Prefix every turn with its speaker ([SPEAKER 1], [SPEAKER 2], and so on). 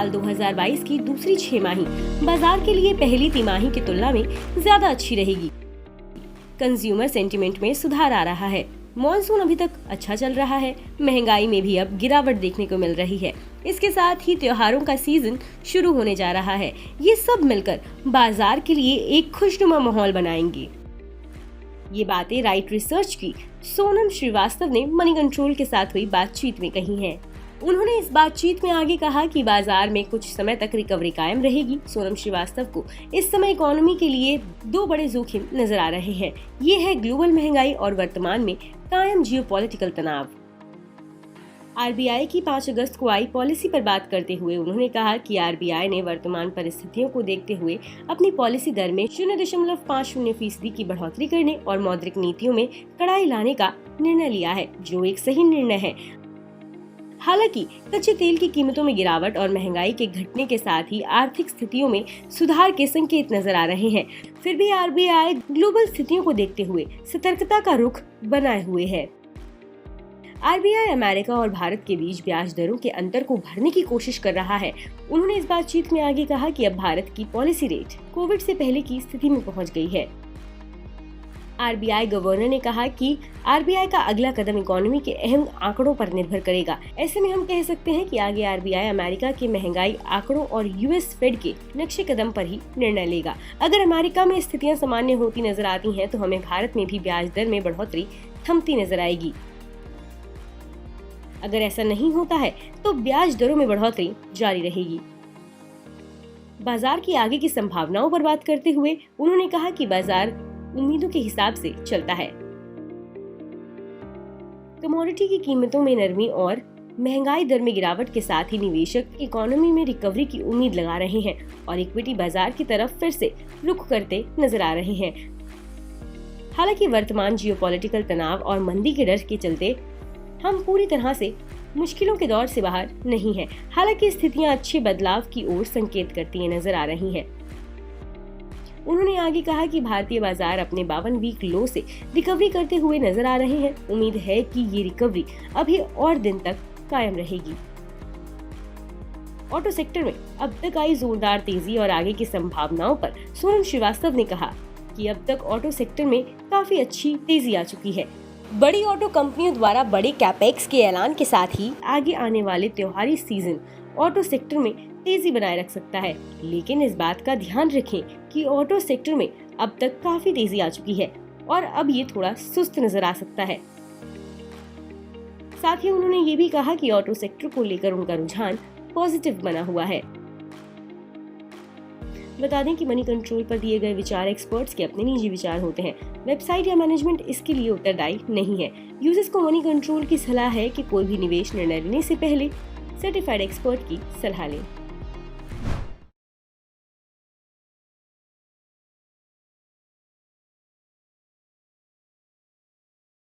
[SPEAKER 1] साल 2022 की दूसरी छमाही बाजार के लिए पहली तिमाही की तुलना में ज्यादा अच्छी रहेगी। कंज्यूमर सेंटिमेंट में सुधार आ रहा है। मॉनसून अभी तक अच्छा चल रहा है। महंगाई में भी अब गिरावट देखने को मिल रही है। इसके साथ ही त्योहारों का सीजन शुरू होने जा रहा है। ये सब मिलकर बाजार के लिए एक खुशनुमा माहौल बनाएंगे। ये बातें राइट रिसर्च की सोनम श्रीवास्तव ने मनी कंट्रोल के साथ हुई बातचीत में कही हैं। उन्होंने इस बातचीत में आगे कहा कि बाजार में कुछ समय तक रिकवरी कायम रहेगी। सोनम श्रीवास्तव को इस समय इकोनॉमी के लिए दो बड़े जोखिम नजर आ रहे हैं। ये है ग्लोबल महंगाई और वर्तमान में कायम जियोपॉलिटिकल तनाव। आरबीआई की 5 अगस्त को आई पॉलिसी पर बात करते हुए उन्होंने कहा कि आरबीआई ने वर्तमान परिस्थितियों को देखते हुए अपनी पॉलिसी दर में 0.50% की बढ़ोतरी करने और मौद्रिक नीतियों में कड़ाई लाने का निर्णय लिया है, जो एक सही निर्णय है। हालांकि कच्चे तेल की कीमतों में गिरावट और महंगाई के घटने के साथ ही आर्थिक स्थितियों में सुधार के संकेत नजर आ रहे हैं। फिर भी आरबीआई ग्लोबल स्थितियों को देखते हुए सतर्कता का रुख बनाए हुए है। आरबीआई अमेरिका और भारत के बीच ब्याज दरों के अंतर को भरने की कोशिश कर रहा है। उन्होंने इस बातचीत में आगे कहा कि अब भारत की पॉलिसी रेट कोविड से पहले की स्थिति में पहुंच गई है। आरबीआई गवर्नर ने कहा कि आरबीआई का अगला कदम इकोनॉमी के अहम आंकड़ों पर निर्भर करेगा। ऐसे में हम कह सकते हैं कि आगे आरबीआई अमेरिका के महंगाई आंकड़ों और यूएस फेड के नक्शे कदम पर ही निर्णय लेगा। अगर अमेरिका में स्थितियां सामान्य होती नजर आती हैं, तो हमें भारत में भी ब्याज दर में बढ़ोतरी थमती नजर आएगी। अगर ऐसा नहीं होता है तो ब्याज दरों में बढ़ोतरी जारी रहेगी। बाजार की आगे की संभावनाओं पर बात करते हुए उन्होंने कहा कि बाजार उम्मीदों के हिसाब से चलता है। कमोडिटी की कीमतों में नरमी और महंगाई दर में गिरावट के साथ ही निवेशक इकोनॉमी में रिकवरी की उम्मीद लगा रहे हैं और इक्विटी बाजार की तरफ फिर से रुख करते नजर आ रहे हैं। हालांकि वर्तमान जियोपॉलिटिकल तनाव और मंदी के डर के चलते हम पूरी तरह से मुश्किलों के दौर से बाहर नहीं हैं। हालांकि स्थितियां अच्छे बदलाव की ओर संकेत करती नजर आ रही हैं। उन्होंने आगे कहा कि भारतीय बाजार अपने 52 वीक लो से रिकवरी करते हुए नजर आ रहे हैं। उम्मीद है कि ये रिकवरी अभी और दिन तक कायम रहेगी। ऑटो सेक्टर में अब तक आई जोरदार तेजी और आगे की संभावनाओं पर सोनम श्रीवास्तव ने कहा कि अब तक ऑटो सेक्टर में काफी अच्छी तेजी आ चुकी है। बड़ी ऑटो कंपनियों द्वारा बड़े कैपेक्स के ऐलान के साथ ही आगे आने वाले त्योहारी सीजन ऑटो सेक्टर में तेजी बनाए रख सकता है। लेकिन इस बात का ध्यान रखें कि ऑटो सेक्टर में अब तक काफी तेजी आ चुकी है और अब ये थोड़ा सुस्त नजर आ सकता है। साथ ही उन्होंने ये भी कहा कि ऑटो सेक्टर को लेकर उनका रुझान पॉजिटिव बना हुआ है। बता दें कि मनी कंट्रोल पर दिए गए विचार एक्सपर्ट्स के अपने निजी विचार होते हैं। वेबसाइट या मैनेजमेंट इसके लिए उत्तरदायी नहीं है। यूजर्स को मनी कंट्रोल की सलाह है कि कोई भी निवेश निर्णय लेने से पहले सर्टिफाइड एक्सपर्ट की सलाह लें।